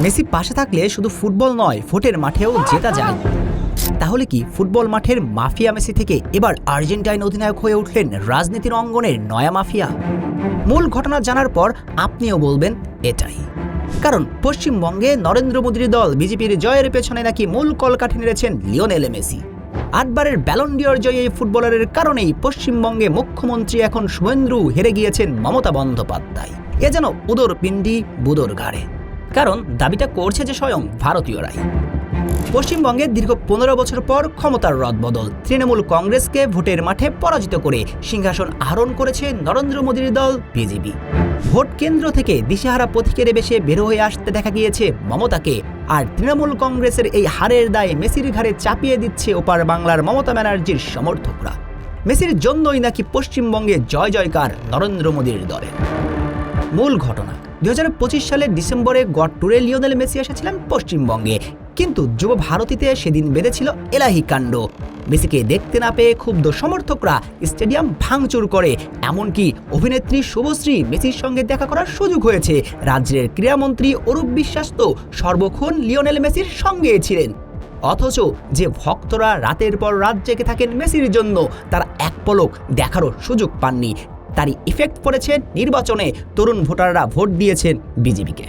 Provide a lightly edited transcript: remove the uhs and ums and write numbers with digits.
Messi পাশে থাকলে শুধু ফুটবল নয়, ভোটের মাঠেও জেতা যায়। তাহলে কি ফুটবল মাঠের মাফিয়া মেসি থেকে এবার আর্জেন্টাইন অধিনায়ক হয়ে উঠলেন রাজনীতির অঙ্গনের নয়া মাফিয়া? মূল ঘটনা জানার পর আপনিও বলবেন এটাই। কারণ পশ্চিমবঙ্গে নরেন্দ্র মোদীর দল বিজেপির জয়ের পেছনে নাকি মূল কলকাঠি নেড়েছেন লিওনেল মেসি। 8 বারের ব্যালন ডি'র জয়ী এই ফুটবলারের কারণেই পশ্চিমবঙ্গে মুখ্যমন্ত্রী এখন শুভেন্দু হেরে গিয়েছেন মমতা বন্দ্যোপাধ্যায়। এ যেন উদর পিণ্ডি বুদর ঘাড়ে। কারণ দাবিটা করছে যে স্বয়ং ভারতীয়রাই। পশ্চিমবঙ্গে দীর্ঘ 15 বছর পর ক্ষমতার রদবদল। তৃণমূল কংগ্রেসকে ভোটের মাঠে পরাজিত করে সিংহাসন আহরণ করেছে নরেন্দ্র মোদীর দল বিজেপি। ভোট কেন্দ্র থেকে দিশেহারা পথিকের বেশে বের হয়ে আসতে দেখা গিয়েছে মমতাকে। আর তৃণমূল কংগ্রেসের এই হারের দায় মেসির ঘাড়ে চাপিয়ে দিচ্ছে ওপার বাংলার মমতা ব্যানার্জির সমর্থকরা। মেসির জন্যই নাকি পশ্চিমবঙ্গে জয় জয়কার নরেন্দ্র মোদীর দলের। মূল ঘটনা, 2025 সালের ডিসেম্বরে গড ট্যুরে লিওনেল মেসি এসেছিলেন পশ্চিমবঙ্গে। কিন্তু যুব ভারতীতে সেদিন বেঁধেছিল এলাহি কাণ্ড। মেসিকে দেখতে না পেয়ে ক্ষুব্ধ সমর্থকরা স্টেডিয়াম ভাঙচুর করে। এমনকি অভিনেত্রী শুভশ্রী মেসির সঙ্গে দেখা করার সুযোগ হয়েছে। রাজ্যের ক্রীড়ামন্ত্রী অরূপ বিশ্বাস তো সর্বক্ষণ লিওনেল মেসির সঙ্গে ছিলেন। অথচ যে ভক্তরা রাতের পর রাত জেগে থাকেন মেসির জন্য, তারা এক পলক দেখারও সুযোগ পাননি। তারই ইফেক্ট পড়েছে নির্বাচনে। তরুণ ভোটাররা ভোট দিয়েছেন বিজেপিকে।